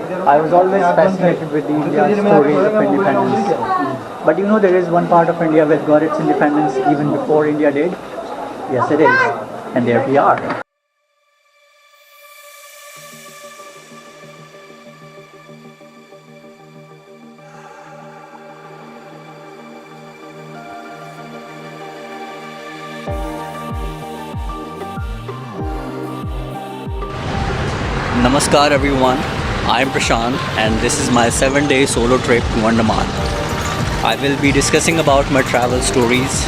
I was always fascinated with the India stories of independence. But you know, there is one part of India which got its independence even before India did. Yes, it is. And there we are. Namaskar everyone, I am Prashant and this is my 7-day solo trip to Andaman. I will be discussing about my travel stories,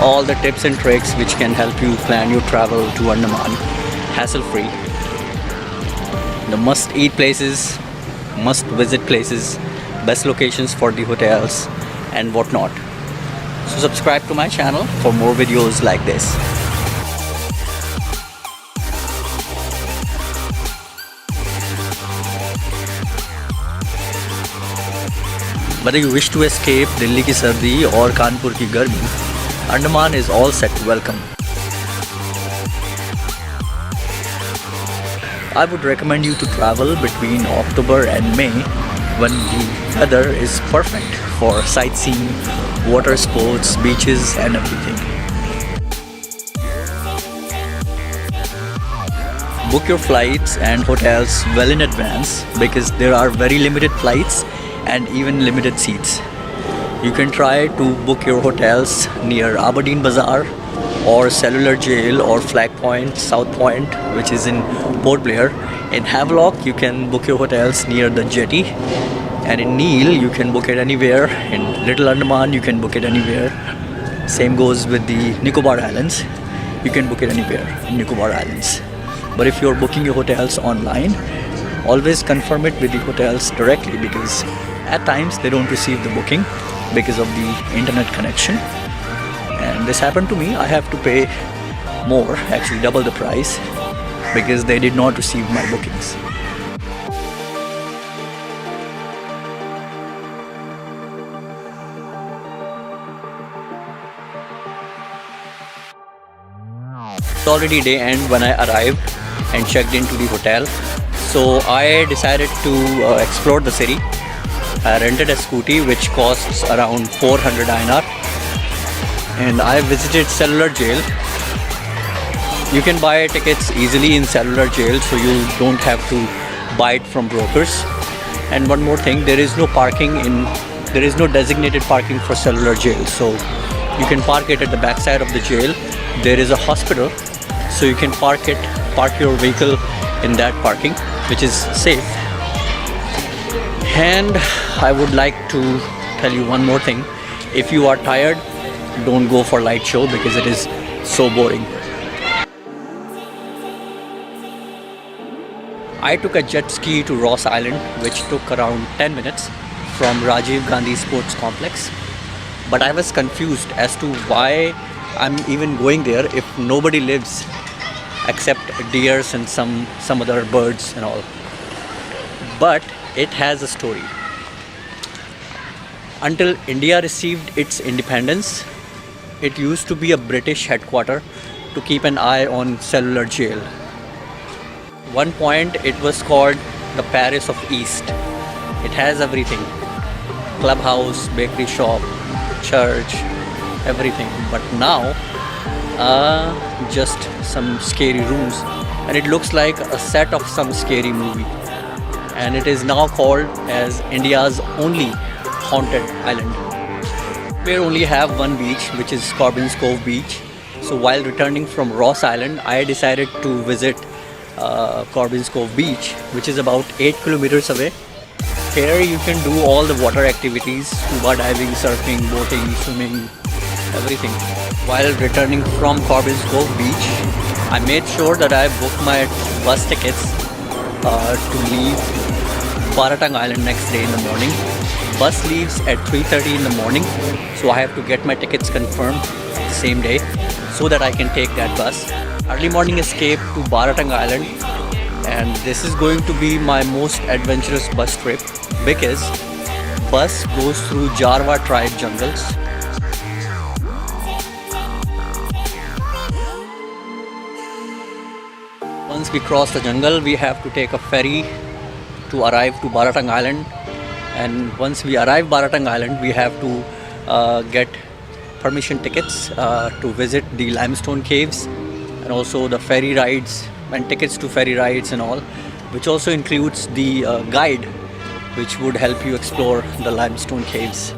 all the tips and tricks which can help you plan your travel to Andaman hassle-free. The must-eat places, must-visit places, best locations for the hotels and whatnot. So subscribe to my channel for more videos like this. Whether you wish to escape Delhi ki sardi or Kanpur ki garmi, Andaman is all set to welcome. I would recommend you to travel between October and May when the weather is perfect for sightseeing, water sports, beaches and everything. Book your flights and hotels well in advance because there are very limited flights and even limited seats. You can try to book your hotels near Aberdeen Bazaar or Cellular Jail or Flag Point, South Point, which is in Port Blair. In Havelock you can book your hotels near the jetty, and in Neil you can book it anywhere. In Little Andaman you can book it anywhere. Same goes with the Nicobar Islands, you can book it anywhere in Nicobar Islands. But if you're booking your hotels online, always confirm it with the hotels directly because at times they don't receive the booking because of the internet connection. And this happened to me. I have to pay more, actually double the price, because they did not receive my bookings. It's already day end when I arrived and checked into the hotel. So I decided to explore the city. I rented a scooty which costs around 400 INR, and I visited Cellular Jail. You can buy tickets easily in Cellular Jail, so you don't have to buy it from brokers. And one more thing, there is no designated parking for Cellular Jail, so you can park it at the backside of the jail. There is a hospital, so you can park your vehicle in that parking, which is safe. And I would like to tell you one more thing. If you are tired, don't go for light show because it is so boring. I took a jet ski to Ross Island, which took around 10 minutes from Rajiv Gandhi Sports Complex. But I was confused as to why I'm even going there if nobody lives except deers and some other birds and all. But it has a story. Until India received its independence, it used to be a British headquarters to keep an eye on Cellular Jail. One point it was called the Paris of East. It has everything: clubhouse, bakery shop, church, everything. But now just some scary rooms, and it looks like a set of some scary movie. And it is now called as India's only haunted island. We only have one beach, which is Corbin's Cove Beach. So while returning from Ross Island, I decided to visit Corbin's Cove Beach, which is about 8 kilometers away. Here you can do all the water activities: scuba diving, surfing, boating, swimming, everything. While returning from Corbin's Cove Beach, I made sure that I booked my bus tickets to leave Baratang Island next day in the morning. Bus leaves at 3:30 in the morning, so I have to get my tickets confirmed same day so that I can take that bus. Early morning escape to Baratang Island, and this is going to be my most adventurous bus trip because bus goes through Jarwa tribe jungles. Once we cross the jungle, we have to take a ferry to arrive to Baratang Island, and once we arrive Baratang Island, we have to get permission tickets to visit the limestone caves, and also the ferry rides and tickets to ferry rides and all, which also includes the guide which would help you explore the limestone caves.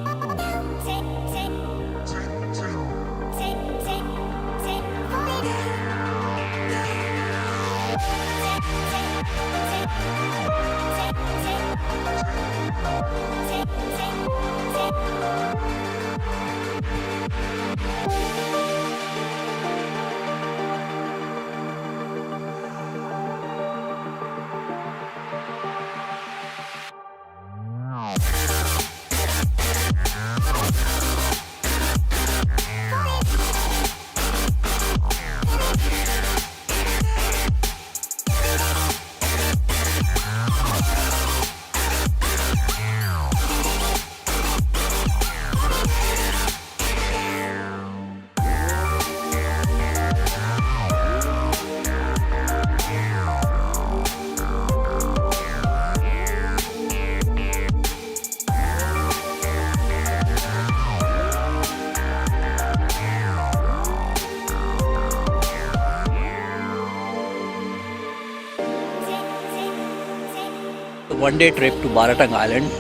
One-day trip to Baratang Island,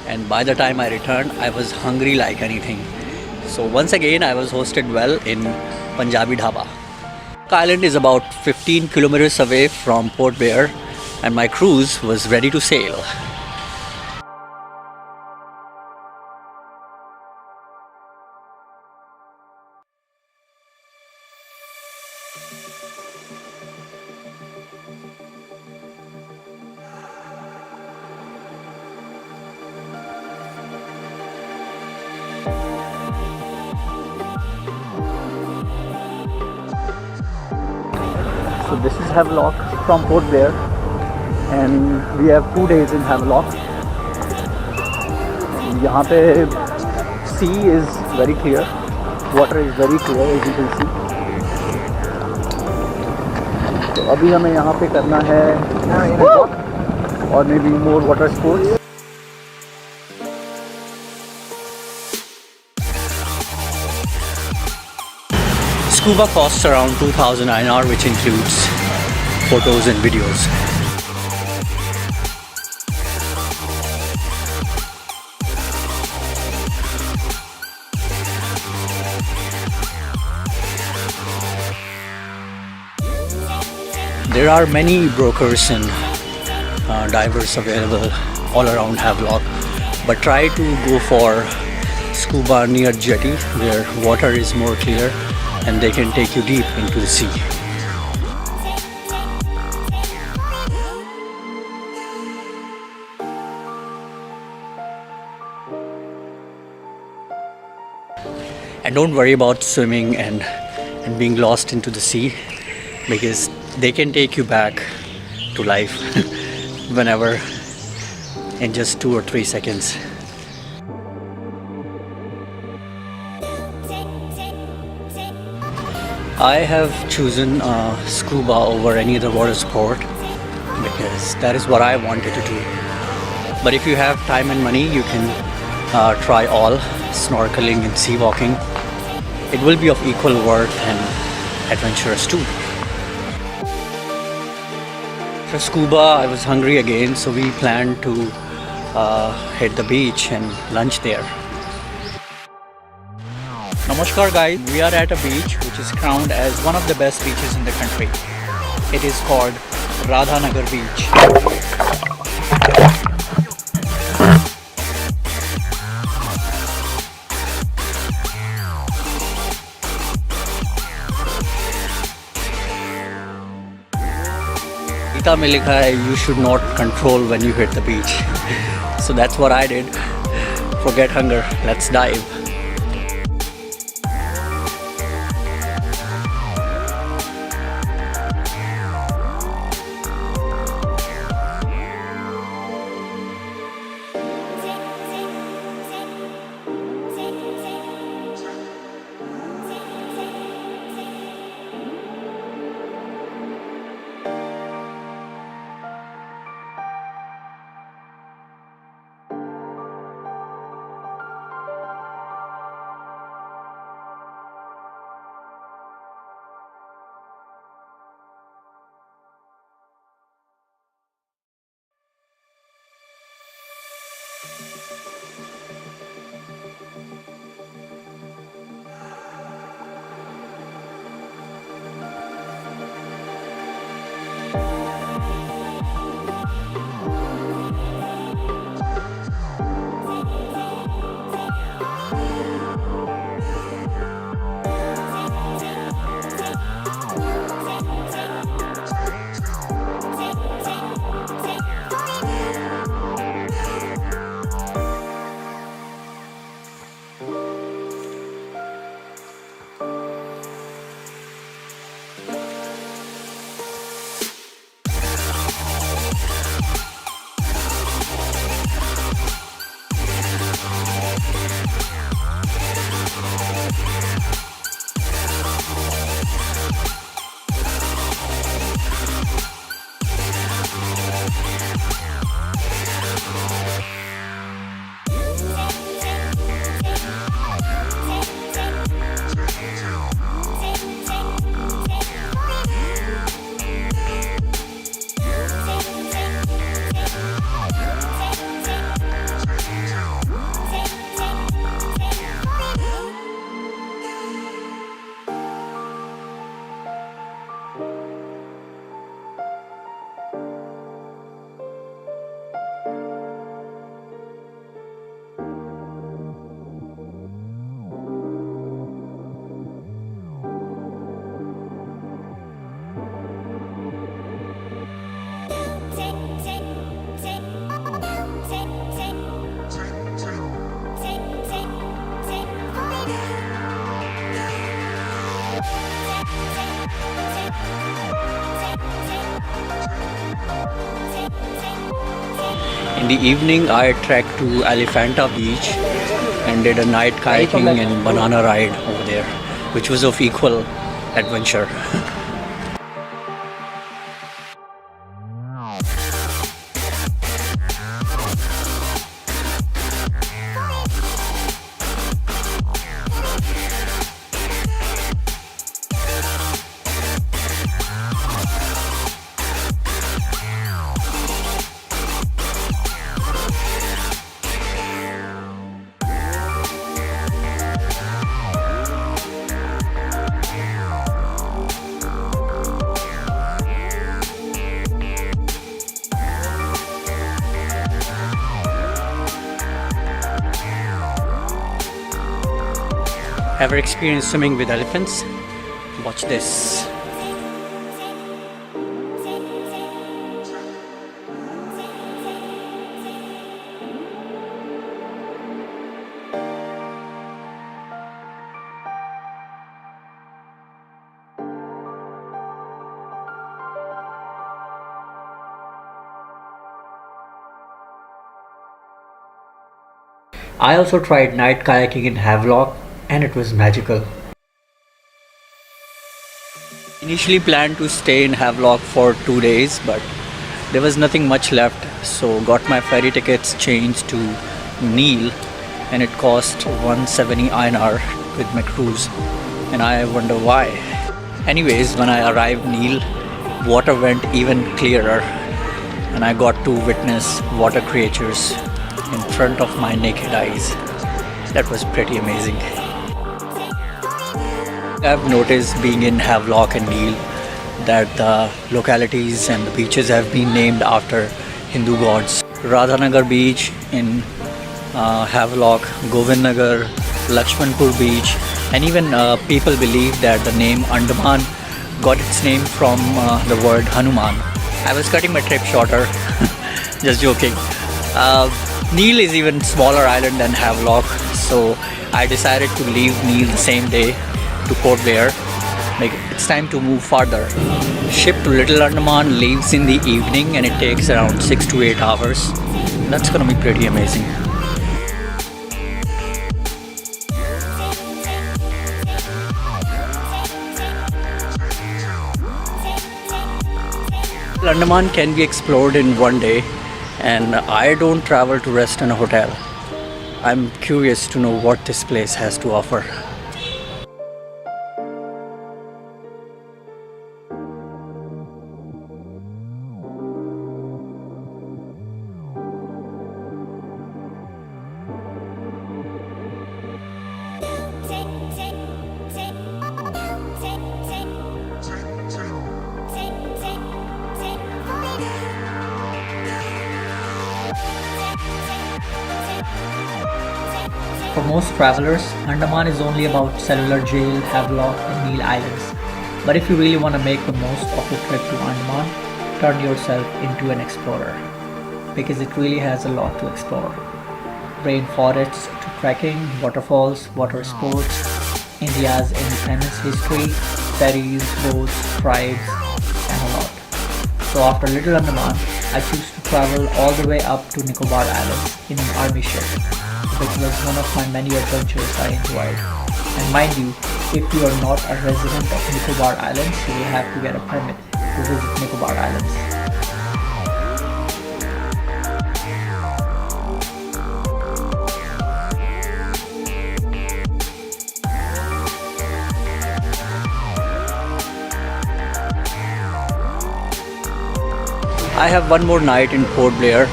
and by the time I returned, I was hungry like anything. So once again, I was hosted well in Punjabi Dhaba. Island is about 15 kilometers away from Port Blair, and my cruise was ready to sail. So this is Havelock from Port Blair, and we have 2 days in Havelock. यहाँ पे sea is very clear, water is very clear as you can see. तो अभी हमें यहाँ पे करना है और maybe more water sports. Scuba costs around 2000 INR, which includes photos and videos. There are many brokers and divers available all around Havelock, but try to go for scuba near jetty where water is more clear and they can take you deep into the sea. And don't worry about swimming and being lost into the sea, because they can take you back to life whenever, in just 2 or 3 seconds. I have chosen scuba over any other water sport because that is what I wanted to do. But if you have time and money, you can try all snorkeling and sea walking. It will be of equal worth and adventurous too. For scuba, I was hungry again, so we planned to hit the beach and lunch there. Namaskar guys, we are at a beach which is crowned as one of the best beaches in the country. It is called Radhanagar Beach. Gita mein likha hai, you should not control when you hit the beach. So that's what I did. Forget hunger, let's dive. In the evening, I trekked to Elephanta Beach and did a night kayaking and banana ride over there, which was of equal adventure. Ever experienced swimming with elephants? Watch this. I also tried night kayaking in Havelock and it was magical. Initially planned to stay in Havelock for 2 days, but there was nothing much left, so got my ferry tickets changed to Neil, and it cost 170 INR with my cruise, and I wonder why. Anyways, when I arrived Neil, water went even clearer, and I got to witness water creatures in front of my naked eyes. That was pretty amazing. I've noticed being in Havelock and Neil that the localities and the beaches have been named after Hindu gods. Radhanagar beach in Havelock, Govindnagar, Lakshmanpur beach, and even people believe that the name Andaman got its name from the word Hanuman. I was cutting my trip shorter, just joking. Neil is even smaller island than Havelock, so I decided to leave Neil the same day to Port Blair. Like, it's time to move farther. Ship to Little Andaman leaves in the evening and it takes around 6 to 8 hours. That's gonna be pretty amazing. Andaman can be explored in one day, and I don't travel to rest in a hotel. I'm curious to know what this place has to offer. For most travelers, Andaman is only about Cellular Jail, Havelock, and Neil Islands. But if you really want to make the most of your trip to Andaman, turn yourself into an explorer. Because it really has a lot to explore. Rainforests to trekking, waterfalls, water sports, India's independence history, ferries, boats, tribes, and a lot. So after Little Andaman, I choose to travel all the way up to Nicobar Islands in an army ship, which was one of my many adventures I enjoyed. And mind you, if you are not a resident of Nicobar Islands, you will have to get a permit to visit Nicobar Islands. I have one more night in Port Blair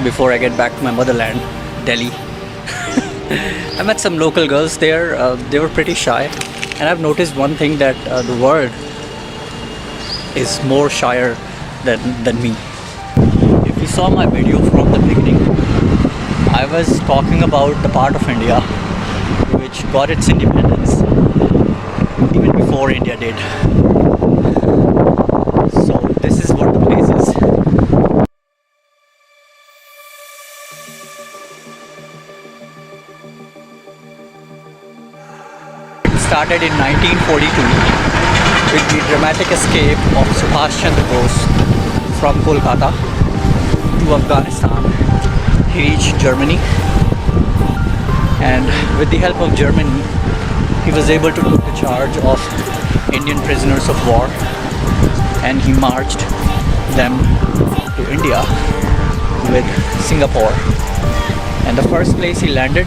before I get back to my motherland, Delhi. I met some local girls there. They were pretty shy, and I've noticed one thing, that the world is more shyer than me. If you saw my video from the beginning, I was talking about the part of India which got its independence even before India did. So this is what the place is. Started in 1942 with the dramatic escape of Subhash Chandra Bose from Kolkata to Afghanistan. He reached Germany, and with the help of Germany, he was able to take the charge of Indian prisoners of war, and he marched them to India with Singapore. And the first place he landed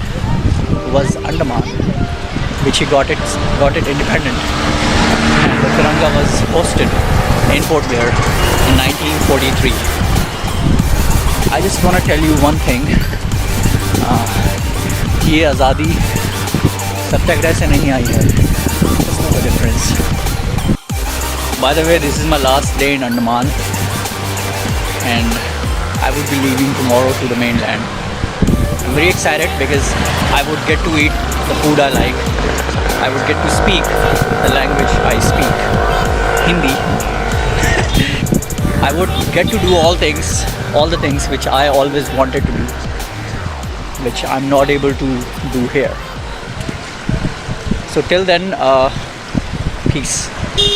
was Andaman, which he got it independent, and the Tiranga was posted in Port Blair in 1943. I just want to tell you one thing, ये आज़ादी सत्याग्रह से नहीं आई है. Just know the difference. By the way, this is my last day in Andaman, and I would be leaving tomorrow to the mainland. I'm very excited because I would get to eat the food I like. I would get to speak the language I speak, Hindi. I would get to do all the things which I always wanted to do, which I'm not able to do here. So till then, peace.